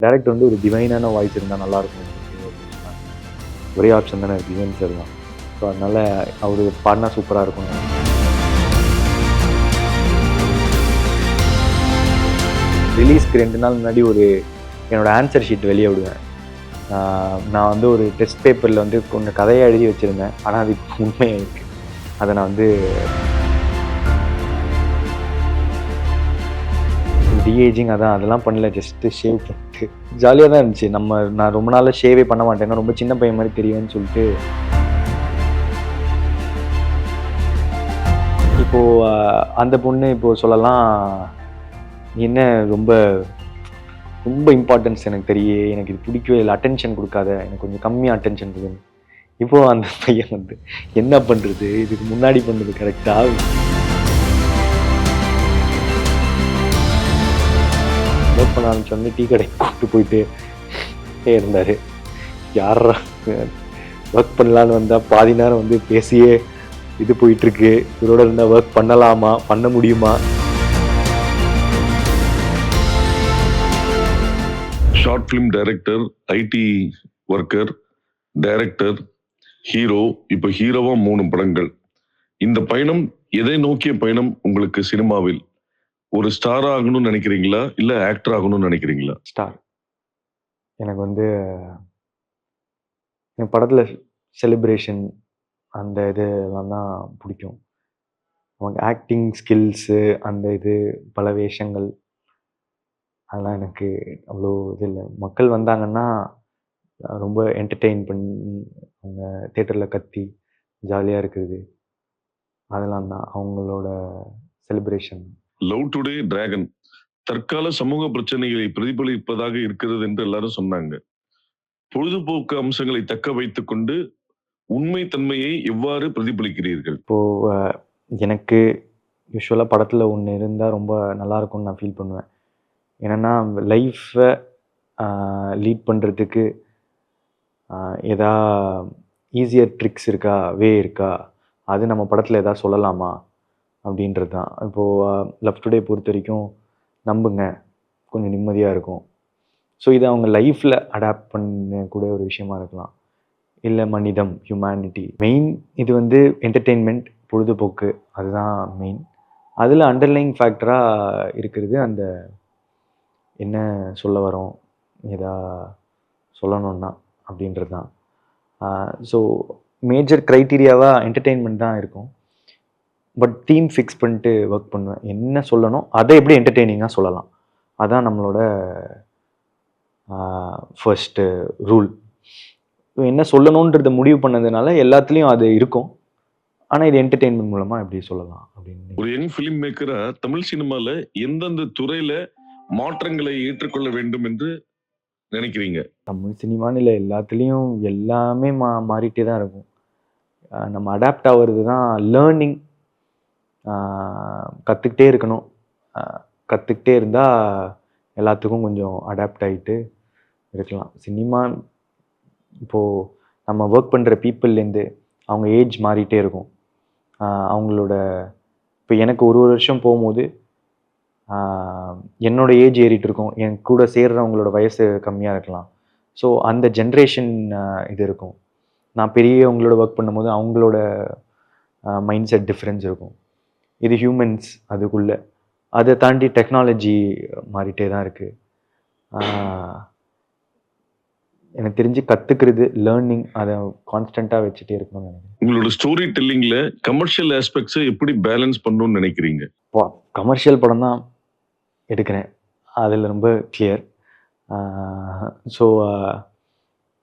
Director வந்து ஒரு டிவைனான voice இருந்தால் நல்லாயிருக்கும். ஒரே ஆப்ஷன் தானே டிவைன் சார் தான். ஸோ அதனால் அவர் பாடினா சூப்பராக இருக்கும். ரிலீஸ்க்கு 2 நாள் முன்னாடி என்னோடய ஆன்சர் ஷீட் வெளியே விடுவேன். நான் வந்து ஒரு டெஸ்ட் பேப்பரில் வந்து கொஞ்சம் கதையை எழுதி வச்சுருந்தேன். ஆனால் அது உண்மையாக இருக்குது. அதை நான் வந்து டிஏஜிங் அதெல்லாம் பண்ணல, ஜஸ்ட்டு ஷேவ் பண்ணிட்டு ஜாலியாக தான் இருந்துச்சு. நான் ரொம்ப நாளாக ஷேவே பண்ண மாட்டேன், ரொம்ப சின்ன பையன் மாதிரி தெரியும்னு சொல்லிட்டு. இப்போது அந்த பொண்ணு இப்போது சொல்லலாம், என்ன ரொம்ப ரொம்ப இம்பார்ட்டன்ஸ் எனக்கு எனக்கு இது பிடிக்கவே இல்லை, அட்டென்ஷன் கொடுக்காத, எனக்கு கொஞ்சம் கம்மியாக அட்டென்ஷன் கொடுங்க. இப்போது அந்த பையன் வந்து என்ன பண்ணுறது, இதுக்கு முன்னாடி பண்ணுறது கரெக்டாக ஒர்க் பண்ண ஆரம்பிச்சோடனே டீ கடைக்கு கூப்பிட்டு போயிட்டு இருந்தார். யாரா ஒர்க் பண்ணலான்னு வந்தால் பாதி நேரம் வந்து பேசியே இது போயிட்டுருக்கு, இவரோட இருந்தால் ஒர்க் பண்ணலாமா, பண்ண முடியுமா? Short film director, IT worker, director, hero, இப்போ ஹீரோவா 3 படங்கள். இந்த பயணம் எதை நோக்கிய பயணம் உங்களுக்கு சினிமாவில்? ஒரு ஸ்டார் ஆகணும்னு நினைக்கிறீங்களா, இல்லை ஆக்டர் ஆகணும்னு நினைக்கிறீங்களா? ஸ்டார். எனக்கு வந்து என் படத்தில் செலிப்ரேஷன் அந்த இதெல்லாம் தான் பிடிக்கும். அவங்க ஆக்டிங் ஸ்கில்ஸு, அந்த பல வேஷங்கள், அதெல்லாம் எனக்கு அவ்வளோ இது இல்லை. மக்கள் வந்தாங்கன்னா ரொம்ப என்டர்டெயின் பண்ணி அவங்க தேட்டரில் கத்தி ஜாலியாக இருக்குது, அதெல்லாம் தான் அவங்களோட செலிப்ரேஷன். லவ் டுடே டிராகன் தற்கால சமூக பிரச்சனைகளை பிரதிபலிப்பதாக இருக்கிறது என்று எல்லாரும் சொன்னாங்க. பொழுதுபோக்கு அம்சங்களை தக்க வைத்துக் கொண்டு உண்மை தன்மையை எவ்வாறு பிரதிபலிக்கிறீர்கள்? இப்போது எனக்கு யூஸ்வலாக படத்தில் ஒன்று இருந்தால் ரொம்ப நல்லாயிருக்கும்னு நான் ஃபீல் பண்ணுவேன். என்னென்னா லைஃப்பை லீட் பண்ணுறதுக்கு எதா ஈஸியர் ட்ரிக்ஸ் இருக்கா, வே இருக்கா, அது நம்ம படத்தில் எதாவது சொல்லலாமா அப்படின்றது தான். இப்போது லவ் டுடே பொறுத்த வரைக்கும் நம்புங்க, கொஞ்சம் நிம்மதியாக இருக்கும். ஸோ இது அவங்க லைஃப்பில் அடாப்ட் பண்ணக்கூடிய ஒரு விஷயமா இருக்கலாம். இல்லை மனிதம், ஹியூமனிட்டி மெயின். இது வந்து என்டர்டெயின்மெண்ட், பொழுதுபோக்கு, அதுதான் மெயின். அதில் அண்டர்லைங் ஃபேக்டராக இருக்கிறது அந்த என்ன சொல்ல வரோம், எதா சொல்லணுன்னா அப்படின்றது தான். ஸோ மேஜர் க்ரைட்டீரியாவாக என்டர்டெயின்மெண்ட் தான் இருக்கும். பட் தீம் ஃபிக்ஸ் பண்ணிட்டு ஒர்க் பண்ணுவேன். என்ன சொல்லணும், அதை எப்படி என்டர்டெய்னிங்காக சொல்லலாம், அதான் நம்மளோட ஃபர்ஸ்ட்டு ரூல். என்ன சொல்லணுன்றதை முடிவு பண்ணதுனால எல்லாத்துலேயும் அது இருக்கும். ஆனால் இது என்டர்டெயின்மெண்ட் மூலமாக எப்படி சொல்லலாம் அப்படின்னு. ஒரு யங் ஃபிலிம் மேக்கரா தமிழ் சினிமாவில் எந்தெந்த துறையில் மாற்றங்களை ஏற்றுக்கொள்ள வேண்டும் என்று நினைக்கிறீங்க? தமிழ் சினிமான்னு இல்லை, எல்லாத்துலேயும் எல்லாமே மாறிட்டே தான் இருக்கும். நம்ம அடாப்ட் ஆகிறது தான் லேர்னிங். கற்றுக்கிட்டே இருக்கணும். கற்றுக்கிட்டே இருந்தால் எல்லாத்துக்கும் கொஞ்சம் அடாப்ட் ஆகிட்டு இருக்கலாம். சினிமா இப்போது நம்ம ஒர்க் பண்ணுற பீப்புள்லேருந்து அவங்க ஏஜ் மாறிட்டே இருக்கும். அவங்களோட இப்போ எனக்கு ஒரு வருஷம் போகும்போது என்னோடய ஏஜ் ஏறிட்டு இருக்கும், என் கூட சேர்றவங்களோட வயசு கம்மியாக இருக்கலாம். ஸோ அந்த ஜென்ரேஷன் இது இருக்கும். நான் பெரியவங்களோட ஒர்க் பண்ணும்போது அவங்களோட மைண்ட் செட் டிஃப்ரென்ஸ் இருக்கும். இது ஹியூமன்ஸ் அதுக்குள்ளே. அதை தாண்டி டெக்னாலஜி மாறிட்டே தான் இருக்குது. எனக்கு தெரிஞ்சு கற்றுக்கிறது, லேர்னிங், அதை கான்ஸ்டண்ட்டாக வச்சுட்டே இருக்கணும்னு நினைக்கிறேன். உங்களோட ஸ்டோரி டெல்லிங்கில் கமர்ஷியல் ஆஸ்பெக்ட்ஸை எப்படி பேலன்ஸ் பண்ணணும்னு நினைக்கிறீங்க? கமர்ஷியல் படம் தான் எடுக்கிறேன், அதில் ரொம்ப கிளியர். ஸோ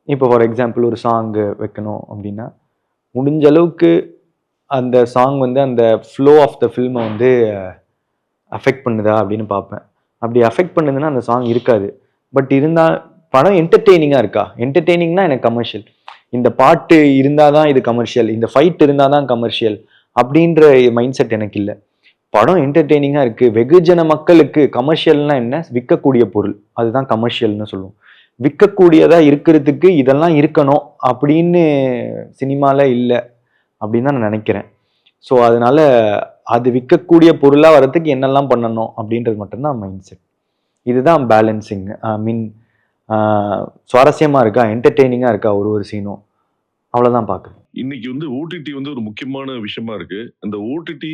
இப்போ ஃபார் எக்ஸாம்பிள் ஒரு சாங்கு வைக்கணும் அப்படின்னா முடிஞ்ச அளவுக்கு அந்த சாங் வந்து அந்த ஃப்ளோ ஆஃப் த ஃபில்மை வந்து அஃபெக்ட் பண்ணுதா அப்படின்னு பார்ப்பேன். அப்படி அஃபெக்ட் பண்ணுதுன்னா அந்த சாங் இருக்காது. பட் இருந்தால் படம் என்டர்டெய்னிங்காக இருக்கா, என்டர்டெய்னிங்னா எனக்கு கமர்ஷியல். இந்த பாட்டு இருந்தால் தான் இது கமர்ஷியல், இந்த ஃபைட் இருந்தால் தான் கமர்ஷியல் அப்படின்ற மைண்ட் செட் எனக்கு இல்லை. படம் என்டர்டெய்னிங்காக இருக்குது, வெகுஜன மக்களுக்கு. கமர்ஷியல்னால் என்ன, விற்கக்கூடிய பொருள், அதுதான் கமர்ஷியல்னு சொல்லுவோம். விற்கக்கூடியதாக இருக்கிறதுக்கு இதெல்லாம் இருக்கணும் அப்படின்னு சினிமாவில் இல்லை அப்படின்னு தான் நான் நினைக்கிறேன். ஸோ அதனால் அது விற்கக்கூடிய பொருளாக வர்றதுக்கு என்னெல்லாம் பண்ணணும் அப்படின்றது மட்டும்தான் மைண்ட் செட். இதுதான் பேலன்சிங். மீன் சுவாரஸ்யமாக இருக்கா, என்டர்டெய்னிங்காக இருக்கா ஒரு ஒரு சீனும், அவ்வளோதான் பார்க்குறேன். இன்னைக்கு வந்து ஓடிடி வந்து ஒரு முக்கியமான விஷயமா இருக்கு. அந்த ஓடிடி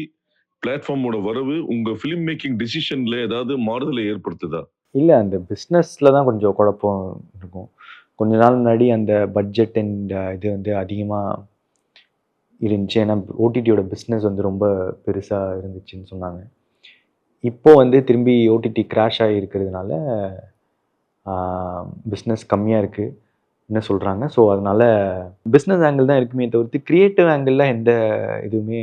பிளாட்ஃபார்மோட வரவு உங்க ஃபிலிம் மேக்கிங் டிசிஷன்ல ஏதாவது மாறுதலை ஏற்படுத்துதா? இல்லை, அந்த பிஸ்னஸில் தான் கொஞ்சம் குழப்பம் இருக்கும். கொஞ்ச நாள் முன்னாடி அந்த பட்ஜெட் அண்ட் இது வந்து அதிகமாக இருந்துச்சு. ஏன்னா ஓடிடியோட பிஸ்னஸ் வந்து ரொம்ப பெருசாக இருந்துச்சுன்னு சொன்னாங்க. இப்போ வந்து திரும்பி ஓடிடி கிராஷ் ஆகி இருக்கிறதுனால பிஸ்னஸ் கம்மியாக இருக்குன்னு சொல்கிறாங்க. ஸோ அதனால பிஸ்னஸ் ஆங்கிள் தான் இருக்குமே தவிர்த்து கிரியேட்டிவ் ஆங்கிளில் எந்த இதுவுமே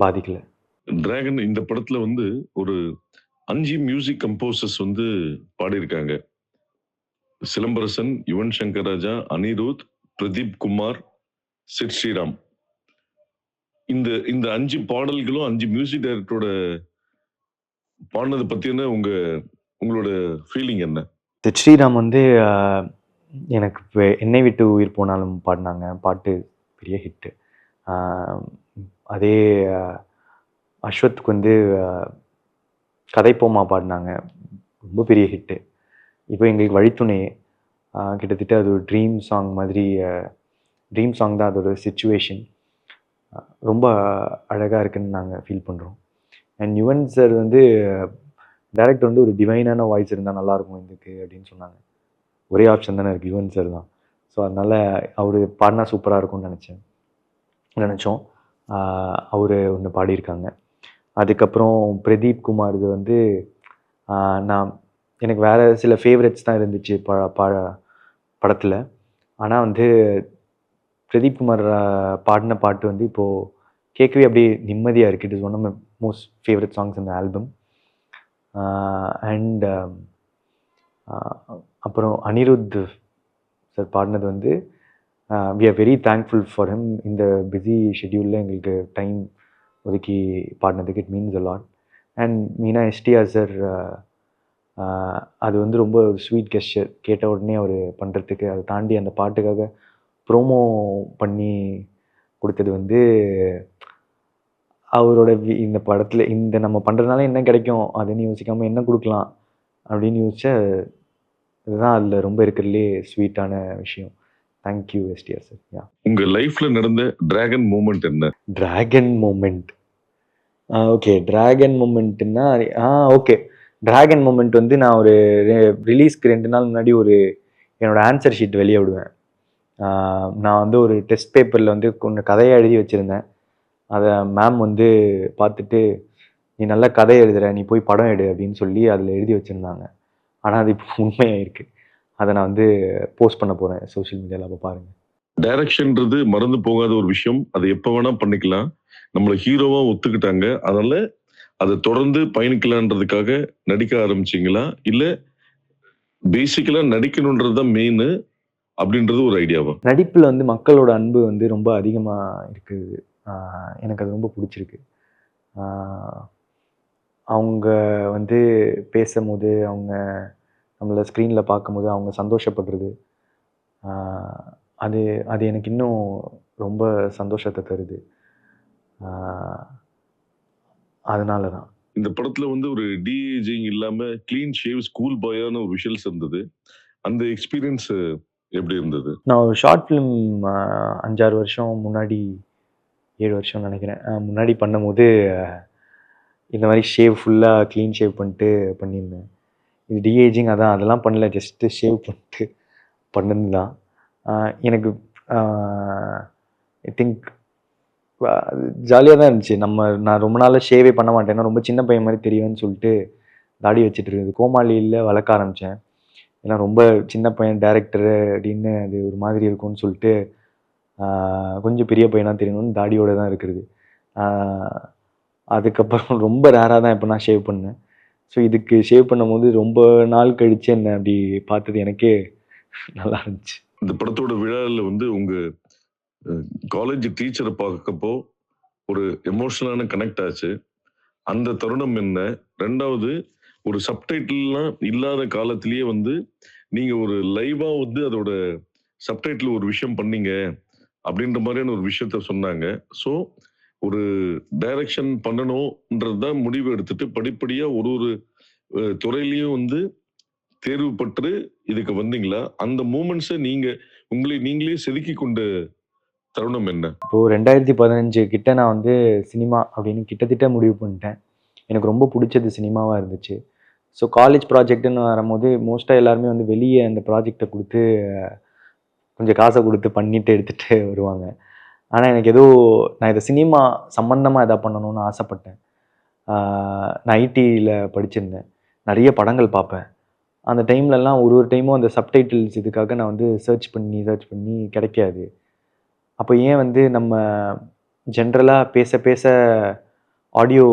பாதிக்கல. டிராகன் இந்த படத்துல வந்து ஒரு 5 மியூசிக் கம்போசர்ஸ் வந்து பாடியிருக்காங்க. சிலம்பரசன், யுவன் சங்கர் ராஜா, அனிருத், பிரதீப் குமார், சிட் ஸ்ரீராம். இந்த இந்த 5 பாடல்களும் 5 மியூசிக் டைரக்டரோட பாடினது பத்தின உங்களோட ஃபீலிங் என்ன? சித் ஸ்ரீராம் வந்து எனக்கு என்னை விட்டு உயிர் போனாலும் பாடினாங்க. பாட்டு பெரிய ஹிட்டு. அதே அஸ்வத்துக்கு வந்து கதைப்போமா பாடினாங்க. ரொம்ப பெரிய ஹிட்டு. இப்போ எங்களுக்கு வழித்துணை கிட்டத்தட்ட அது ஒரு ட்ரீம் சாங் மாதிரி. ட்ரீம் சாங் தான் அதோட சிச்சுவேஷன். ரொம்ப அழகாக இருக்குன்னு நாங்கள் ஃபீல் பண்ணுறோம். அண்ட் யுவன் சார் வந்து டேரக்டர் வந்து ஒரு டிவைனான வாய்ஸ் இருந்தால் நல்லாயிருக்கும் இதுக்கு அப்படின்னு சொன்னாங்க. ஒரே ஆப்ஷன் தானே இருக்குது, யுவன் சார் தான். ஸோ அதனால் அவர் பாடினா சூப்பராக இருக்கும்னு நினச்சோம். அவர் ஒன்று பாடியிருக்காங்க. அதுக்கப்புறம் பிரதீப் குமார் இது வந்து நான் எனக்கு வேறு சில ஃபேவரட்ஸ் தான் இருந்துச்சு படத்தில். ஆனால் வந்து பிரதீப் குமார் பாடின பாட்டு வந்து இப்போது கேட்கவே அப்படியே நிம்மதியாக இருக்குது. It is one of my most favourite songs இந்த ஆல்பம். அண்ட் அப்புறம் அனிருத் சார் பாடினது வந்து we are very thankful for him. இந்த பிஸி ஷெட்யூலில் எங்களுக்கு டைம் ஒதுக்கி பாடினதுக்கு it means a lot. And Meena S T R sir அது வந்து ரொம்ப ஒரு ஸ்வீட் கெஸ்டர். கேட்ட உடனே அவர் பண்ணுறதுக்கு, அதை தாண்டி அந்த பாட்டுக்காக ப்ரோமோ பண்ணி கொடுத்தது வந்து அவரோட இந்த படத்தில் இந்த நம்ம பண்ணுறதுனால என்ன கிடைக்கும் அதுன்னு யோசிக்காமல் என்ன கொடுக்கலாம் அப்படின்னு யோசிச்சா இதுதான் அதில் ரொம்ப இருக்கிறதுலே ஸ்வீட்டான விஷயம். Thank you STR sir. யா, உங்கள் லைஃப்பில் நடந்த டிராகன் மூமெண்ட் என்ன? Dragon moment okay. டிராகன் மூமெண்ட்னா ஓகே. டிராகன் மூமெண்ட் வந்து நான் ஒரு ரிலீஸ்க்கு 2 நாள் முன்னாடி ஒரு என்னோடய ஆன்சர் ஷீட் வெளியே விடுவேன். நான் வந்து ஒரு டெஸ்ட் பேப்பரில் வந்து கொஞ்சம் கதையை எழுதி வச்சுருந்தேன். அதை மேம் வந்து பார்த்துட்டு, நீ நல்லா கதை எழுதுகிற, நீ போய் படம் எடு அப்படின்னு சொல்லி அதில் எழுதி வச்சுருந்தாங்க. ஆனால் அது இப்போ உண்மையாயிருக்கு. அதை நான் வந்து போஸ்ட் பண்ண போகிறேன் சோஷியல் மீடியாவில். அப்போ பாருங்கள். டைரக்ஷன்ன்றது மறந்து போகாத ஒரு விஷயம். அதை எப்போ வேணால் பண்ணிக்கலாம். நம்மளை ஹீரோவாக ஒத்துக்கிட்டாங்க. அதனால் அதை தொடர்ந்து பயணிக்கலான்றதுக்காக நடிக்க ஆரம்பிச்சிங்களா, இல்லை பேசிக்கலாக நடிக்கணுன்றது தான் மெயின் அப்படின்றது ஒரு ஐடியாவா? நடிப்பில் வந்து மக்களோட அன்பு வந்து ரொம்ப அதிகமாக இருக்குது. எனக்கு அது ரொம்ப பிடிச்சிருக்கு. அவங்க வந்து பேசும்போது, அவங்க நம்மளை ஸ்க்ரீனில் பார்க்கும்போது அவங்க சந்தோஷப்படுறது, அது அது எனக்கு இன்னும் ரொம்ப சந்தோஷத்தை தருது. அதனால தான் இந்த படத்துல வந்து ஒரு டிஏஜிங் இல்லாம கிளீன் ஷேவ் ஸ்கூல் பாயான ஒரு விஷுவல்ஸ் இருந்தது. அந்த எக்ஸ்பீரியன்ஸ் எப்படி இருந்தது? நான் ஒரு ஷார்ட் ஃபிலிம் 5-6 வருஷம் முன்னாடி, 7 வருஷம் நினைக்கிறேன், முன்னாடி பண்ணும்போது இந்த மாதிரி ஷேவ் ஃபுல்லாக க்ளீன் ஷேவ் பண்ணிட்டு பண்ணியிருந்தேன். இது டிஏஜிங் அதெல்லாம் பண்ணல, ஜஸ்ட்டு ஷேவ் பண்ணிட்டு பண்ணது தான். எனக்கு ஐ திங்க் ஜாலியாக தான் இருந்துச்சு. நான் ரொம்ப நாளாக ஷேவே பண்ண மாட்டேன். ஏன்னா ரொம்ப சின்ன பையன் மாதிரி தெரியும்னு சொல்லிட்டு தாடி வச்சுட்டு இருக்குது. கோமாளியில் வளர்க்க ஆரம்பித்தேன். ஏன்னா ரொம்ப சின்ன பையன் டேரக்டரு அப்படின்னு அது ஒரு மாதிரி இருக்கும்னு சொல்லிட்டு கொஞ்சம் பெரிய பையனாக தெரியணும்னு தாடியோடு தான் இருக்கிறது. அதுக்கப்புறம் ரொம்ப ரேராக தான் இப்போ நான் ஷேவ் பண்ணேன். ஸோ இதுக்கு ஷேவ் பண்ணும்போது ரொம்ப நாள் கழித்து என்ன அப்படி பார்த்தது எனக்கே நல்லா இருந்துச்சு. இந்த படத்தோட விழாவில் வந்து உங்கள் காலேஜ் டீச்சரை பார்க்கப்போ ஒரு எமோஷனலான கனெக்ட் ஆச்சு. அந்த தருணம் என்ன? ரெண்டாவது, ஒரு சப்டைட்டில்லாம் இல்லாத காலத்திலேயே வந்து நீங்க ஒரு லைவா வந்து அதோட சப்டைட்டில் ஒரு விஷயம் பண்ணீங்க அப்படின்ற மாதிரியான ஒரு விஷயத்த சொன்னாங்க. ஸோ ஒரு டைரக்ஷன் பண்ணணும்ன்றது தான் முடிவு எடுத்துட்டு படிப்படியா ஒரு துறையிலையும் வந்து தேர்வு பெற்று இதுக்கு வந்தீங்களா? அந்த மூமெண்ட்ஸ உங்களை நீங்களே செதுக்கிக் கொண்ட தருணம் என்ன? இப்போ 2015 கிட்ட நான் வந்து சினிமா அப்படின்னு கிட்டத்தட்ட முடிவு பண்ணிட்டேன். எனக்கு ரொம்ப புடிச்சது சினிமாவா இருந்துச்சு. ஸோ காலேஜ் ப்ராஜெக்ட்ன்னு வரும்போது மோஸ்ட்டா எல்லாருமே வந்து வெளிய அந்த ப்ராஜெக்ட்ட குடுத்து கொஞ்சம் காச குடுத்து பண்ணிட்டு எடுத்துட்டு வருவாங்க. ஆனா எனக்கு ஏதோ நான் இத சினிமா சம்பந்தமா எதா பண்ணணும்னு ஆசைப்பட்டேன். ஆ நான் ஐடில படிச்சிருந்தேன். நெறைய படங்கள் பார்ப்பேன். அந்த டைம்லலாம் ஒரு டைமும் அந்த சப்டைட்டில்ஸ் இதுக்காக நான் வந்து சர்ச் பண்ணி கிடைக்காது. அப்போ ஏன் வந்து நம்ம ஜென்ரலா பேச பேச ஆடியோ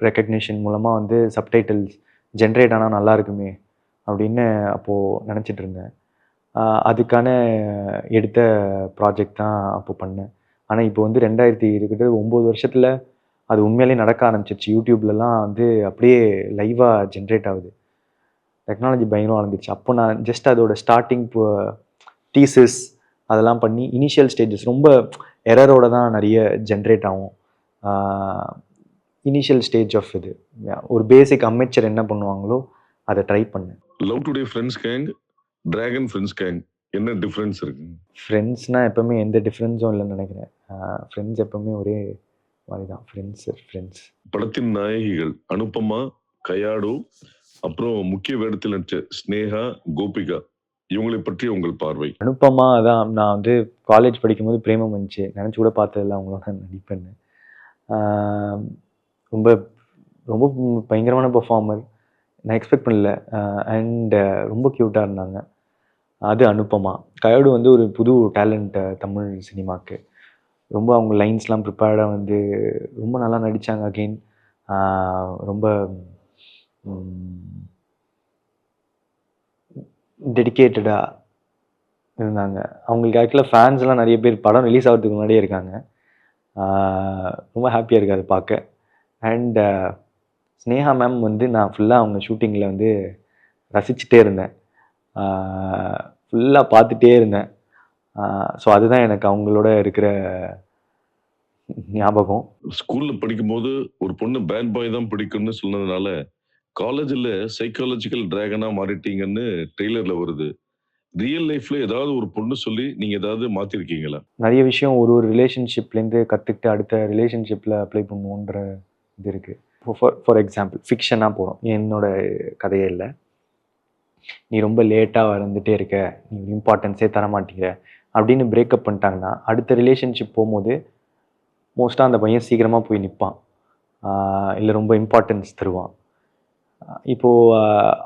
ரெகக்னிஷன் மூலமா வந்து சப்டைட்டில்ஸ் ஜென்ரேட் ஆனா நல்லா இருக்குமே! அப்படின்னு அப்போ நெனச்சிட்டு இருந்தேன். அதுக்கான எடுத்த ப்ராஜெக்ட் தான் அப்போ பண்ணேன். ஆனா இப்போ வந்து 9 வருஷத்துல அது உண்மையிலேயே நடக்க ஆரம்பிச்சிருச்சு. YouTubeலலாம் வந்து அப்படியே லைவா ஜென்ரேட் ஆகுது. டெக்னாலஜி பயங்கரமா வளர்ந்துருச்சு. அப்போ நான் ஜஸ்ட் அதோட ஸ்டார்ட்டிங் தீசிஸ் அதெல்லாம் பண்ணி இனிஷியல் ஸ்டேஜஸ் ரொம்ப எரரோட தான் நெறைய ஜென்ரேட் ஆகும். இனிஷியல் ஸ்டேஜ் ஆஃப் இது. ஒரு பேசிக் அமெச்சர் என்ன பண்ணுவாங்களோ அத ட்ரை பண்ணேன். Love today friends gang, dragon friends gang என்ன டிஃபரன்ஸ் இருக்கு? ஃப்ரெண்ட்ஸ்னா எப்பவுமே எந்த டிஃபரன்ஸும் இல்லைன்னு நினைக்கிறேன். ஃப்ரெண்ட்ஸ் எப்பவுமே ஒரே மாதிரி தான். ஃப்ரெண்ட்ஸ். படத்தின் நாயகிகள் அனுபமா, கயாடு, அப்புறம் முக்கிய வேடத்தில் நடிச்ச ஸ்னேகா, கோபிகா இவங்களை பற்றி உங்கள் பார்வை? அனுபமா அதான் நான் வந்து காலேஜ் படிக்கும்போது பிரேமம் வந்துச்சு. நினச்சி கூட பார்த்ததில்ல அவங்களோட நடிப்பேன்னு. ரொம்ப ரொம்ப பயங்கரமான பெர்ஃபார்மர். நான் எக்ஸ்பெக்ட் பண்ணல. அண்ட் ரொம்ப க்யூட்டாக இருந்தாங்க. அது அனுபமா. கயடு வந்து ஒரு புது டேலண்ட் தமிழ் சினிமாக்கு. ரொம்ப அவங்க லைன்ஸ்லாம் ப்ரிப்பேர்டாக வந்து ரொம்ப நல்லா நடித்தாங்க அகெயின். ரொம்ப டெடிக்கேட்டடாக இருந்தாங்க. அவங்களுக்கு ஆக்சுவலாக ஃபேன்ஸ்லாம் நிறைய பேர் படம் ரிலீஸ் ஆகிறதுக்கு முன்னாடியே இருக்காங்க. ரொம்ப ஹாப்பியாக இருக்குது அதை பார்க்க. அண்ட் ஸ்னேகா மேம் வந்து நான் ஃபுல்லாக அவங்க ஷூட்டிங்கில் வந்து ரசிச்சுட்டே இருந்தேன். ஃபுல்லாக பார்த்துட்டே இருந்தேன். ஸோ அதுதான் எனக்கு அவங்களோட இருக்கிற ஞாபகம். ஸ்கூலில் படிக்கும்போது ஒரு பொண்ணு பேட் பாய் தான் பிடிக்கும்னு சொன்னதுனால காலேஜில் சைக்காலஜிக்கல் டிராகனாக மாறிட்டீங்கன்னு ட்ரெய்லரில் வருது. ரியல் லைஃப்ல ஏதாவது ஒரு பொண்ணு சொல்லி நீங்க ஏதாவது மாத்திருக்கீங்களா? நிறைய விஷயம் ஒரு ரிலேஷன்ஷிப்லேருந்து கற்றுக்கிட்டு அடுத்த ரிலேஷன்ஷிப்பில் அப்ளை பண்ணுவோன்ற இது இருக்குது. ஃபார் எக்ஸாம்பிள் ஃபிக்ஷனாக போகிறோம். என்னோட கதையே இல்லை. நீ ரொம்ப லேட்டாக வந்துட்டே இருக்க, நீ இம்பார்ட்டன்ஸே தர மாட்டேங்கிற அப்படின்னு பிரேக்கப் பண்ணிட்டாங்கன்னா அடுத்த ரிலேஷன்ஷிப் போகும்போது மோஸ்ட்டாக அந்த பையன் சீக்கிரமாக போய் நிற்பான். இல்லை ரொம்ப இம்பார்ட்டன்ஸ் தருவான். இப்போது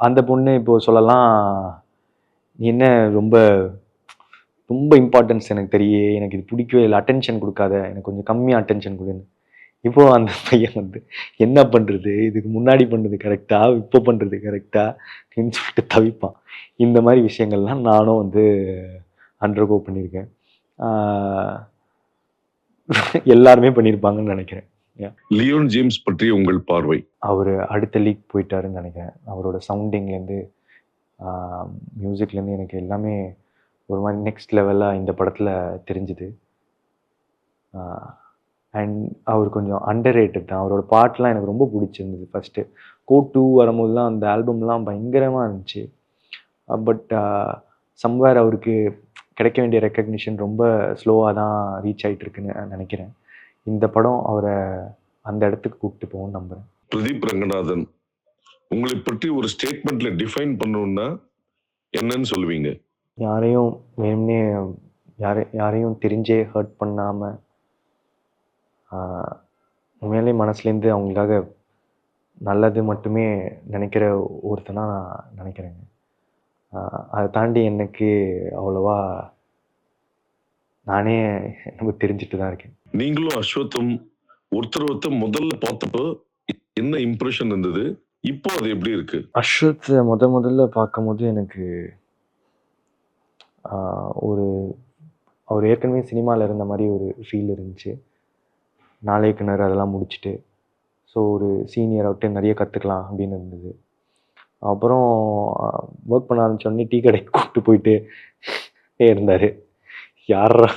அந்த பொண்ணு இப்போது சொல்லலாம், நீ என்ன ரொம்ப ரொம்ப இம்பார்ட்டன்ஸ் எனக்கு எனக்கு இது பிடிக்கவே இல்லை, அட்டென்ஷன் கொடுக்காத, எனக்கு கொஞ்சம் கம்மியாக அட்டென்ஷன் கொடுன்னு. இப்போது அந்த பையன் வந்து என்ன பண்ணுறது, இதுக்கு முன்னாடி பண்ணுறது கரெக்டா, இப்போ பண்ணுறது கரெக்டா அப்படின்னு சொல்லிட்டு தவிப்பான். இந்த மாதிரி விஷயங்கள்லாம் நானும் வந்து அண்டர்கோ பண்ணியிருக்கேன். எல்லாருமே பண்ணியிருப்பாங்கன்னு நினைக்கிறேன். லியோன் ஜேம்ஸ் பற்றி உங்கள் பார்வை? அவர் அடுத்த லீக் போயிட்டாருன்னு நினைக்கிறேன். அவரோட சவுண்டிங்லேருந்து மியூசிக்லேருந்து எனக்கு எல்லாமே ஒரு மாதிரி நெக்ஸ்ட் லெவலாக இந்த படத்தில் தெரிஞ்சுது. அண்ட் அவர் கொஞ்சம் அண்டர் ரேட்டட் தான். அவரோட பாட்டெலாம் எனக்கு ரொம்ப பிடிச்சிருந்தது. ஃபஸ்ட்டு கோட் 2 வரும்போதுலாம் அந்த ஆல்பம்லாம் பயங்கரமாக இருந்துச்சு. பட் சம்வேர் அவருக்கு கிடைக்க வேண்டிய ரெக்கக்னிஷன் ரொம்ப ஸ்லோவாக தான் ரீச் ஆகிட்டு இருக்குன்னு நினைக்கிறேன். இந்த படம் அவரை அந்த இடத்துக்கு கூப்பிட்டு போகும்னு நம்புகிறேன். பிரதீப் ரங்கநாதன், உங்களை பற்றி ஒரு ஸ்டேட்மெண்ட்ல டிஃபைன் பண்ணணும்னா என்னன்னு சொல்லுவீங்க? யாரையும் வேணும்னே யாரையும் தெரிஞ்சே ஹர்ட் பண்ணாமல் உண்மையிலே மனசுலேருந்து அவங்களுக்காக நல்லது மட்டுமே நினைக்கிற ஒருத்தனா நான் நினைக்கிறேங்க. அதை தாண்டி எனக்கு அவ்வளோவா நானே எனக்கு தெரிஞ்சுட்டு தான் இருக்கேன். நீங்களும் அஸ்வத்தும் ஒருத்தர் முதல்ல பார்த்தப்போ என்ன இம்ப்ரெஷன் இருந்தது? இப்போ அது எப்படி இருக்கு? அஸ்வத் முதல்ல பார்க்கும்போது எனக்கு அவர் ஏற்கனவே சினிமாவில் இருந்த மாதிரி ஒரு ஃபீல் இருந்துச்சு. நாளே கிணறு அதெல்லாம் முடிச்சுட்டு ஸோ ஒரு சீனியர் விட்டு நிறைய கற்றுக்கலாம் அப்படின்னு இருந்தது. அப்புறம் ஒர்க் பண்ண ஆரம்பித்தோடனே டீ கடைக்கு கூப்பிட்டு போயிட்டு இருந்தார். யாரா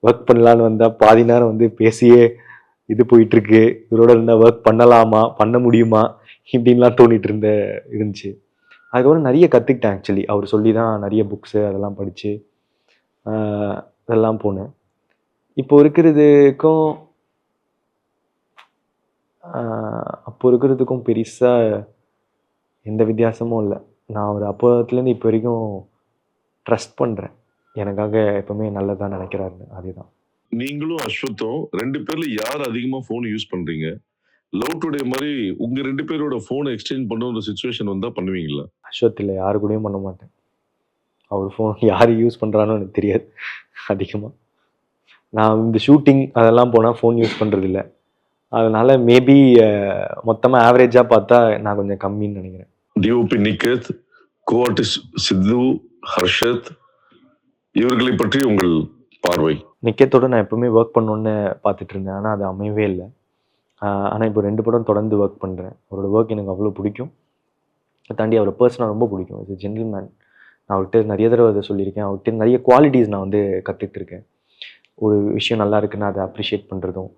ஒர்க் பண்ணலான்னு வந்தால் பாதி நேரம் வந்து பேசியே இது போயிட்டுருக்கு, இவரோட இருந்தால் ஒர்க் பண்ணலாமா பண்ண முடியுமா இப்படின்லாம் தோணிட்டு இருந்துச்சு. அதுக்கப்புறம் நிறைய கற்றுக்கிட்டேன் ஆக்சுவலி. அவர் சொல்லி தான் நிறைய புக்ஸு அதெல்லாம் படித்து அதெல்லாம் போனேன். இப்போ இருக்கிறதுக்கும் அப்போ இருக்கிறதுக்கும் பெருசாக எந்த வித்தியாசமும் இல்லை. நான் ஒரு அப்போத்துலேருந்து இப்போ வரைக்கும் ட்ரஸ்ட் பண்ணுறேன். எனக்காக எப்பவுமே நல்லதாக நினைக்கிறாருன்னு. அதுதான். நீங்களும் அஸ்வத்தும் 2 பேர்ல யார் அதிகமா ஃபோன் யூஸ் பண்றீங்க? லவ் டுடே மாதிரி உங்க 2 பேரோட ஃபோனை எக்ஸ்சேஞ்ச் பண்ண ஒரு சிச்சுவேஷன் வந்தா பண்ணுவீங்களா? அஸ்வத் இல்லை, யாரு கூடயும் பண்ண மாட்டேன். அவர் ஃபோன் யார் யூஸ் பண்ணுறானோ எனக்கு தெரியாது அதிகமாக. நான் இந்த ஷூட்டிங் அதெல்லாம் போனால் ஃபோன் யூஸ் பண்ணுறதில்ல. அதனால மேபி மொத்தமாக ஆவரேஜாக பார்த்தா நான் கொஞ்சம் கம்மின்னு நினைக்கிறேன். டிஓபி நிக்கத், கோஆர்டிஸ்ட் சித்து, ஹர்ஷத் இவர்களை பற்றி உங்கள் பார்வை? நிக்கத்தோட நான் எப்பவுமே ஒர்க் பண்ணணுன்னு பார்த்துட்டு இருந்தேன். ஆனால் அது அமையவே இல்லை. ஆனால் இப்போ 2 படம் தொடர்ந்து ஒர்க் பண்ணுறேன். அவரோட ஒர்க் எனக்கு அவ்வளோ பிடிக்கும். அதை தாண்டி அவரை பர்சனாக ரொம்ப பிடிக்கும். இது ஜென்டில்மேன். நான் அவர்கிட்ட நிறைய தடவை அதை சொல்லியிருக்கேன். அவர்கிட்ட நிறைய குவாலிட்டிஸ் நான் வந்து கற்றுட்டு இருக்கேன். ஒரு விஷயம் நல்லா இருக்குன்னா அதை அப்ரிஷியேட் பண்ணுறதும்,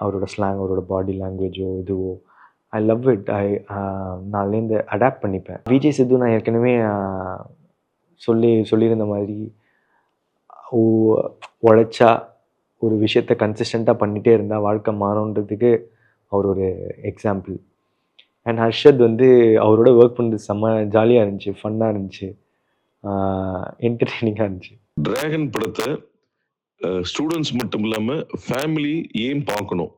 அவரோட ஸ்லாங், அவரோட பாடி லாங்குவேஜோ இதுவோ ஐ லவ் இட். நான்லேருந்து அடாப்ட் பண்ணிப்பேன். விஜய் சித்து நான் ஏற்கனவே சொல்லியிருந்த மாதிரி உழைச்சா ஒரு விஷயத்த கன்சிஸ்டண்ட்டாக பண்ணிகிட்டே இருந்தால் வாழ்க்கை மாறுன்றதுக்கு அவர் ஒரு எக்ஸாம்பிள். அண்ட் ஹர்ஷத் வந்து அவரோட ஒர்க் பண்ணுறது செம்ம ஜாலியாக இருந்துச்சு, ஃபன்னாக இருந்துச்சு, என்டர்டெய்னிங்காக இருந்துச்சு. டிராகன் படத்தை ஸ்டூடெண்ட்ஸ் மட்டும் இல்லாமல் ஃபேமிலி ஏன் பார்க்கணும்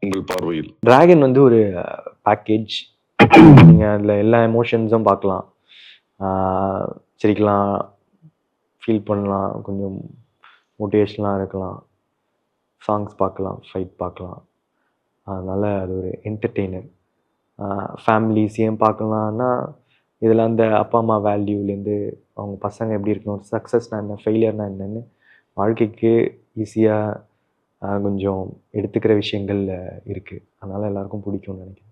உங்கள் பார்வையில்? டிராகன் வந்து ஒரு பேக்கேஜ். நீங்கள் அதில் எல்லா எமோஷன்ஸும் பார்க்கலாம், சிரிக்கலாம், ஃபீல் பண்ணலாம், கொஞ்சம் மோட்டிவேஷனலாக இருக்கலாம், சாங்ஸ் பார்க்கலாம், ஃபைட் பார்க்கலாம். அதனால் அது ஒரு என்டர்டெய்னர். ஃபேமிலிஸ் ஏன் பார்க்கலான்னா இதில் அந்த அப்பா அம்மா வேல்யூலேருந்து அவங்க பசங்க எப்படி இருக்கணும், சக்ஸஸ்னால் என்ன, ஃபெயிலியர்னால் என்னென்னு வாழ்க்கைக்கு ஈஸியாக கொஞ்சம் எடுத்துக்கிற விஷயங்கள் இருக்குது. அதனால் எல்லாருக்கும் பிடிக்கும்னு நினைக்கிறேன்.